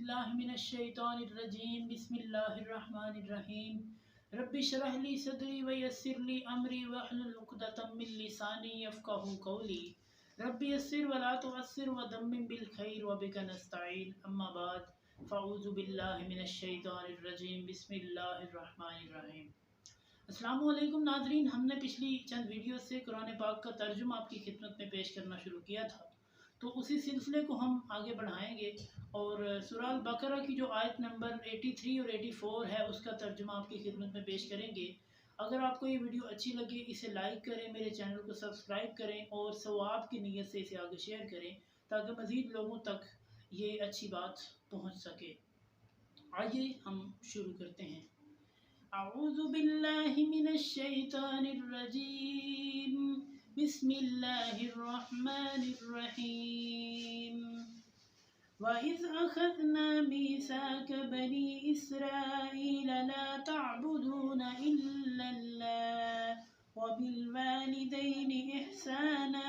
बिल्लाहि मिनश्शैतानिर्रजीम बिस्मिल्लाहिर्रहमानिर्रहीम रब्बि श्रह ली सदरी व यस्सिर ली अमरी वहलुल उक़दतम मिन लिसानी यफ़क़हू क़ौली रब्बि यस्सिर व ला तुअस्सिर व दम्मिम बिल खैर व बिका नस्तईन अम्मा बाद फ़अऊज़ु बिल्लाहि मिनश्शैतानिर्रजीम बिस्मिल्लाहिर्रहमानिर्रहीम। अस्सलामु अलैकुम नाज़रीन, हमने पिछली चंद वीडियो से कुरान पाक का तर्जुमा आपकी खिदमत में पेश करना शुरू किया था, तो उसी सिलसिले को हम आगे बढ़ाएंगे और सूरह अल बकरा की जो आयत नंबर 83 और 84 है उसका तर्जुमा आपकी खिदमत में पेश करेंगे। अगर आपको ये वीडियो अच्छी लगे इसे लाइक करें, मेरे चैनल को सब्सक्राइब करें और सवाब की नीयत से इसे आगे शेयर करें ताकि मज़ीद लोगों तक ये अच्छी बात पहुँच सके। आइए हम शुरू करते हैं। अऊज़ु बिल्लाहि मिनश्शैतानिर रजीम बिस्मिल्लाहिर्रहमानिर्रहीम वइज़ अख़ज़ना मीसाक बनी इस्राईल ला तअबुदून इल्लल्लाह व बिल वालिदैनि इहसाना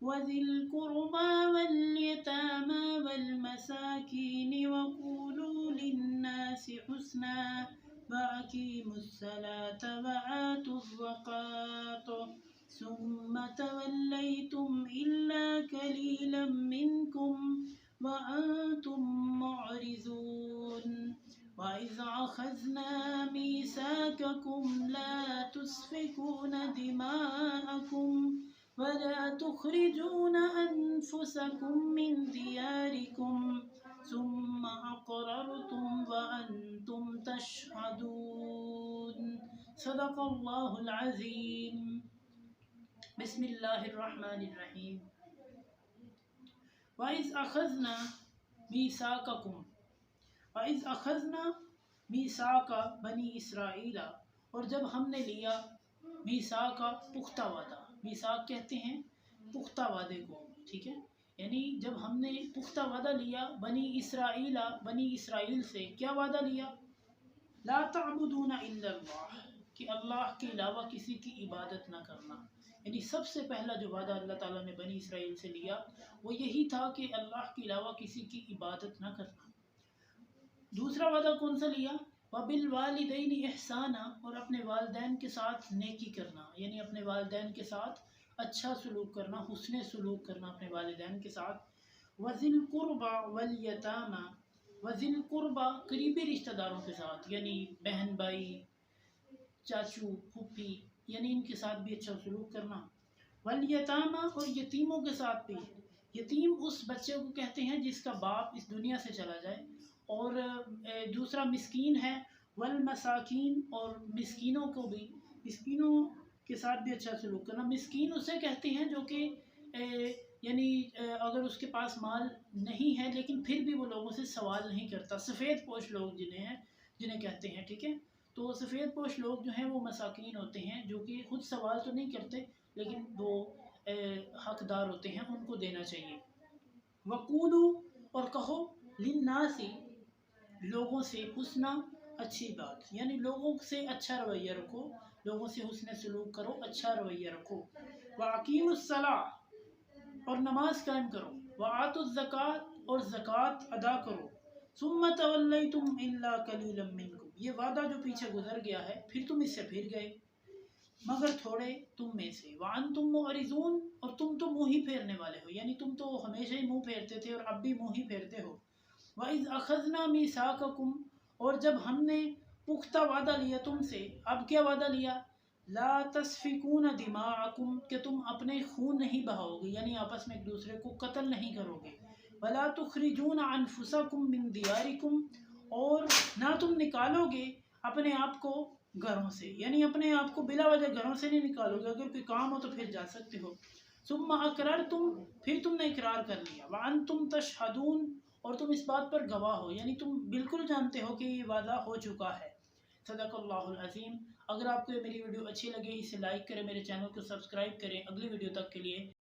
वज़िल क़ुरबा वल यतामा वल मसाकीन वक़ूलू लिन्नासि हुस्ना वअक़ीमुस्सलात वआतुज़्ज़कात सुम्मा तवल्लैतुम इल्ला कलीलन मिनकुम वअंतुम मुअरिज़ून वइज़ अख़ज़ना मीसाककुम ला तुस्फ़िकून दिमाअकुम वला तुख़रिजून अनफुसकुम मिन दियारिकुम सुम्मा अक़ररतुम वअंतुम तशहदून। सदक़ल्लाहुल अज़ीम। बिस्मिल्लाहिर्रहमानिर्रहीम। वइज़ अख़ज़ना मीसाककुम, वइज़ अख़ज़ना मीसाका बनी इसराईला, और जब हमने लिया मीसाका पुख्ता वादा। मीसाक कहते हैं पुख्ता वादे को, ठीक है। यानी जब हमने पुख्ता वादा लिया बनी इसराईला, बनी इसराइल से क्या वादा लिया? ला तअबुदूना इल्लल्लाह, कि अल्लाह के अलावा किसी की इबादत ना करना। यानी सबसे पहला जो वादा अल्लाह ताला ने बनी इसराइल से लिया वो यही था कि अल्लाह के अलावा किसी की इबादत ना करना। दूसरा वादा कौन सा लिया? वबिल वालिदैनि इहसाना, और अपने वालिदैन के साथ नेकी करना, यानी अपने वालिदैन के साथ अच्छा सलूक करना, हुस्ने सलूक करना अपने वालिदैन के साथ। वज़िल क़ुरबा वल यतामा, वज़िल क़ुरबा करीबी रिश्तेदारों के साथ, यानी बहन भाई, चाचू, फूफी, यानी इनके साथ भी अच्छा सलूक करना। वल यतामा, और यतीमों के साथ भी। यतीम उस बच्चे को कहते हैं जिसका बाप इस दुनिया से चला जाए। और दूसरा मिस्कीन है। वल मसाकीन, और मिस्कीनों को भी, मिस्कीनों के साथ भी अच्छा सलूक करना। मिस्कीन उसे कहते हैं जो कि यानी अगर उसके पास माल नहीं है लेकिन फिर भी वो लोगों से सवाल नहीं करता। सफ़ेद पोश लोग जिन्हें कहते हैं, ठीक है। तो सफ़ेद पोश लोग जो हैं वो मसाकीन होते हैं, जो कि खुद सवाल तो नहीं करते लेकिन वो हकदार होते हैं, उनको देना चाहिए। वक़ूलू, और कहो, लिन्नासी, लोगों से, हुस्ना, अच्छी बात, यानी लोगों से अच्छा रवैया रखो, लोगों से हुस्न सलूक करो, अच्छा रवैया रखो। वअक़ीमुस्सलाह, और नमाज कायम करो। वआतुज़्ज़कात, और ज़कात अदा करो। सुम्मा तवल्लैतुम इल्ला कलीलन मिनकुम, ये वादा जो पीछे गुजर गया है फिर तुम इससे फिर गए मगर थोड़े तुम में से। वअंतुम मुअरिज़ून, और तुम तो मुँह ही फेरने वाले हो, यानी तुम तो हमेशा ही मुँह फेरते थे और अब भी मुँह ही फेरते हो। वइज़ अख़ज़ना मीसाककुम, और जब हमने पुख्ता वादा लिया तुमसे, अब क्या वादा लिया? ला तस्फ़िकून दिमाअकुम, कि तुम अपने खून नहीं बहाओगे, यानी आपस में एक दूसरे को कत्ल नहीं करोगे। वला तुख़रिजून अनफुसकुम मिन दियारिकुम, और ना तुम निकालोगे अपने आप को घरों से, यानी अपने आप को बिला वजह घरों से नहीं निकालोगे, अगर कोई काम हो तो फिर जा सकते हो। सुम्मा अक़ररतुम, फिर तुमने इकरार कर लिया। वअंतुम तशहदून, और तुम इस बात पर गवाह हो, यानी तुम बिल्कुल जानते हो कि ये वादा हो चुका है। सदक़ल्लाहुल अज़ीम। अगर आपको ये मेरी वीडियो अच्छी लगे इसे लाइक करें, मेरे चैनल को सब्सक्राइब करें। अगली वीडियो तक के लिए